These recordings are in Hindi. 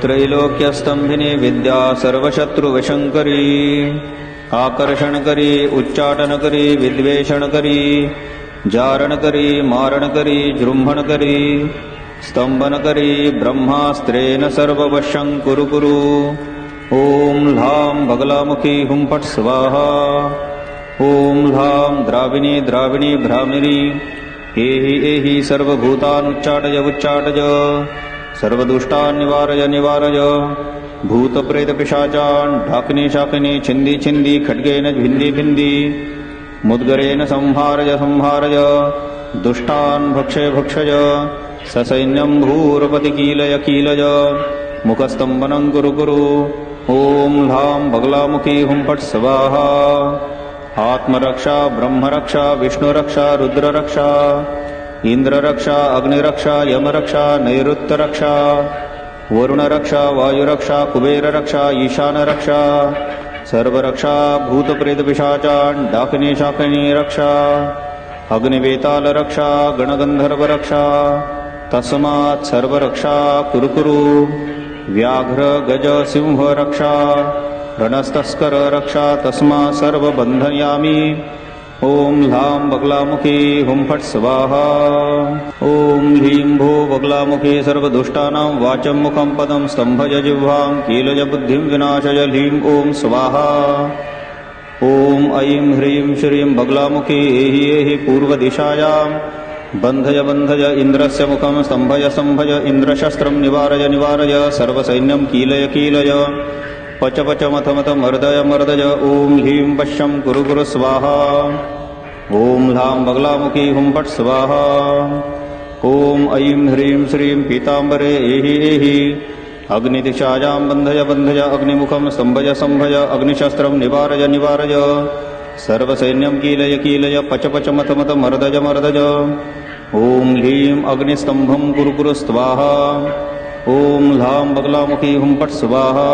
त्रैलोक्यस्तंभिनी विद्या सर्वशत्रुवशंकरी आकर्षण करी उच्चाटन करी विद्वेषण करी जारण करी मारण करी जृंभण करी स्तंभन करी ब्रह्मास्त्रेण सर्ववशं कुरु कुरु। ओम ह्लां बगलामुखी हुं फट् स्वाहा। ओम ह्लां द्राविणी द्राविणी भ्रामिरी एहि एहि सर्वभूतानुच्चाटय उच्चाटय सर्वदुष्टान् निवारय निवारय। भूतप्रेतपिशाचान् ढाकिनी शाकिनी छिन्दी छिन्दी खड्गेन भिन्दी भिन्दी मुद्गरेण संहारय संहारय। दुष्टान् भक्षय भक्षय ससैन्यं भूरपति कीलय कीलय मुखस्तंभनं कुरु कुरु। ओम ह्लां बगलामुखी हुं फट् स्वाहा। आत्मरक्षा ब्रह्मरक्षा विष्णुरक्षा रुद्ररक्षा इंद्ररक्षा अग्निरक्षा यमरक्षा नैऋत्यरक्षा वरुणरक्षा वायुरक्षा कुबेररक्षा ईशानरक्षा सर्वरक्षा भूतप्रेतपिशाचान् डाकिनी शाकिनी रक्षा अग्निवेतालरक्षा गणगंधर्वरक्षा तस्मात् सर्वरक्षा कुरु कुरु। व्याघ्र गज सिंह रक्षा रणस्तस्कर रक्षा तस्मात् सर्वबन्धयामि। ओम ह्लां बगलामुखी हुं फट् स्वाहा। ओम ह्लीं भो बगलामुखी सर्वदुष्टानां वाचं मुखं पदं स्तंभय जिह्वां कीलय बुद्धिं विनाशय ह्लीं ओम स्वाहा। ओम ऐं ह्रीं श्रीं बगलामुखी एहि एहि पूर्वदिशायां बन्धय बन्धय इन्द्रस्य मुखं स्तंभय स्तंभय इन्द्रशस्त्रं निवारय निवारय सर्वसैन्यं कीलय कीलय पच पच मथ मथ मर्दय मर्दय। ओम ह्लीं वश्यं कुरु कुरु स्वाहा। ओम ह्लां बगलामुखी हुं फट् स्वाहा। ओम ऐं ह्रीं श्रीं पीताम्बरे एहि एहि अग्निदिशायां बन्धय बन्धय अग्निमुखं स्तंभय स्तंभय अग्निशस्त्रं निवारय निवारय सर्वसैन्यं कीलय कीलय पच पच मथ मथ मर्दय मर्दय। ओम ह्लीं अग्निस्तंभं कुरु कुरु स्वाहा। ओम ह्लां बगलामुखी हुं फट् स्वाहा।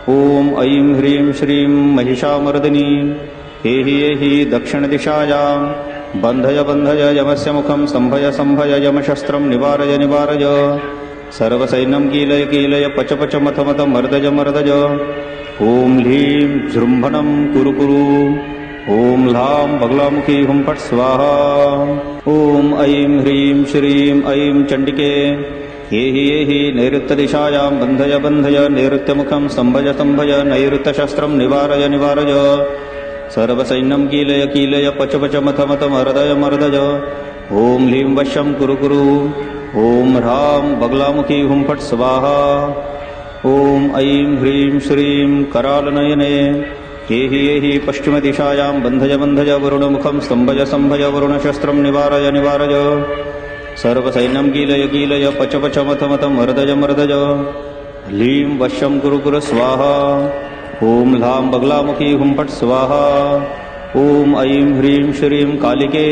ओम ऐं ह्रीं श्रीं महिषामर्दिनी एहि एहि दक्षिणदिशायां बन्धय बन्धय यमस्य मुखं स्तंभय स्तंभय यमशस्त्रं निवारय निवारय सर्वसैन्यं कीलय कीलय पच पच मथ मथ मर्दय मर्दय। ओम ह्लीं जृंभणं कुरु कुरु। ओम ह्लां बगलामुखी हुं फट् स्वाहा। ओम ऐं ह्रीं श्रीं ऐं चण्डिके एहि एहि नैऋत्यदिशायां बन्धय बन्धय नैऋत्यमुखं स्तंभय स्तंभय नैऋत्यशस्त्रं निवारय निवारय सर्वसैन्यं कीलय कीलय पच पच मथ मथ मर्दय मर्दय। ओम ह्लीं वश्यं कुरु कुरु। ओम ह्रां बगलामुखी हुं फट् स्वाहा। ओम ऐं ह्रीं श्रीं करालनयने एहि एहि पश्चिमदिशायां बन्धय बन्धय वरुणमुखं स्तंभय स्तंभय वरुणशस्त्रं निवारय निवारय सर्वसैन्यं कीलय कीलय पच पच मथ मथ मर्दय मर्दय। ह्लीं वश्यं कुरु कुरु स्वाहा। ओम ह्लां बगलामुखी हुं फट् स्वाहा। ओम ऐं ह्रीं श्रीं कालिके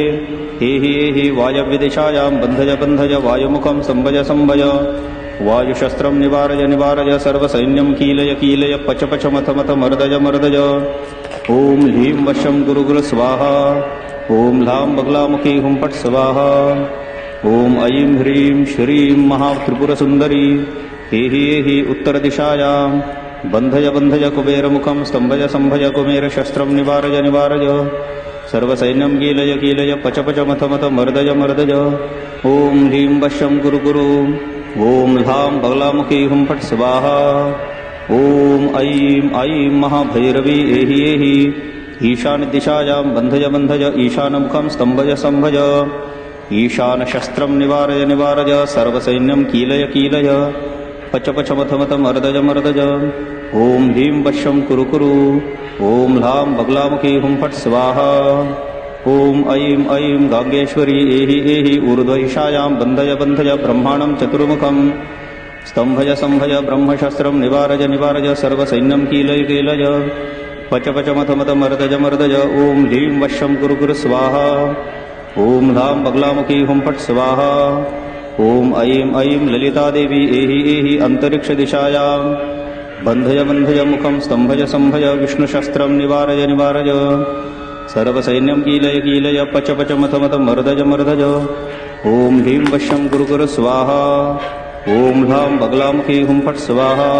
एहि एहि वायव्यदिशायां बन्धय बन्धय वायुमुखं स्तंभय स्तंभय वायुशस्त्रं निवारय निवारय सर्वसैन्यं कीलय कीलय पच पच मथ मथ मर्दय मर्दय। ओम ह्लीं वश्यं कुरु कुरु स्वाहा। ओम ह्लां बगलामुखी हुं फट् स्वाहा। ओम ऐं ह्रीं श्रीं महात्रिपुरसुन्दरी एहि एहि उत्तरदिशायां बन्धय बन्धय कुबेरमुखं स्तंभय स्तंभय कुबेरशस्त्रं निवारय निवारय सर्वसैन्यं कीलय कीलय पच पच मथ मथ मर्दय मर्दय। ओम ह्लीं वश्यं कुरु कुरु। ओम ह्लां बगलामुखी हुं फट् स्वाहा। ओम ऐं महाभैरवी एहि एहि ईशानदिशायां बन्धय बन्धय ईशानमुखं स्तंभय स्तंभय ईशानशस्त्रं निवारय निवारय सर्वसैन्यं कीलय कीलय पच पच मथ मथ मर्दय मर्दय। ओम ह्लीं वश्यं कुरु कुरु। ओम ह्लां बगलामुखी हुं फट् स्वाहा। ओम ऐं गांगेश्वरी एहि एहि ऊर्ध्वदिशायां बन्धय बन्धय ब्रह्माणं चतुर्मुखं स्तंभय स्तंभय ब्रह्मशस्त्रं निवारय निवारय सर्वसैन्यं कीलय कीलय पच पच मथ मथ मर्दय मर्दय। ओम ह्लीं वश्यं कुरु कुरु स्वाहा। ओम ह्लां बगलामुखी हुं फट् स्वाहा। ओम ऐं ललितादेवी एहि एहि अन्तरिक्षदिशायां बन्धय बन्धय मुखं स्तंभय स्तंभय विष्णुशस्त्रं निवारय निवारय सर्वसैन्यं कीलय कीलय पच पच मथ मथ मर्दय मर्दय। ओम ह्लीं वश्यं कुरु कुरु स्वाहा। ओम ह्लां बगलामुखी हुं फट् स्वाहा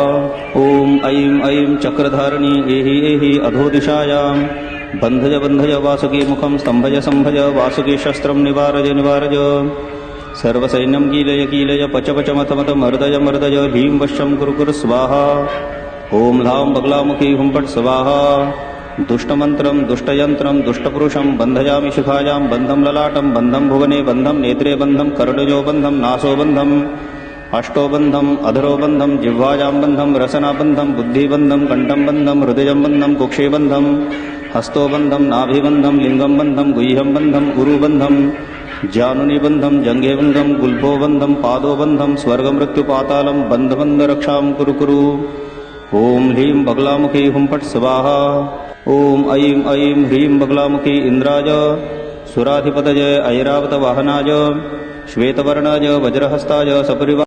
ओम ऐं ऐं चक्रधारिणी एहि एहि अधोदिशायां बन्धज बन्धज वासुकी मुखं स्तम्भज सम्भज वासुकी शस्त्रं निवारज निवारज सर्वसैन्यं कीलय कीलय पच पच मथ मथ मर्दय मर्दय भीं वश्यं कुरु कुरु स्वाहा ओम ह्लां बगलामुखी हुं फट् स्वाहा दुष्टमन्त्रं दुष्टयन्त्रं दुष्टपुरुषं बन्धयामि शिखायां बन्धं ललाटं बन्धं भुवने बन्धं नेत्रे बन्धं कर्णयो बन्धं नासो बन्धं अष्टोबन्धं अधरोबन्धं जिह्वायां बन्धं रसनाबन्धं बुद्धिबन्धं कण्ठं बन्धं हृदयं बन्धं कुक्षे बन्धं हस्तोबन्धं नाभिबन्धं लिङ्गं बन्धं गुह्यं बन्धं उरुबन्धं जानुनिबन्धं जङ्घेबन्धं गुल्फोबन्धं पादोबन्धं स्वर्गमृत्युपातालं बन्धबन्धरक्षां कुरु कुरु ॐ ह्लीं बगलामुखी हुं फट् स्वाहा ॐ ऐं ऐं ह्रीं बगलामुखी इन्द्राय सुराधिपतये ऐरावतवाहनाय श्वेतवर्णाय वज्रहस्ताय सपरिवार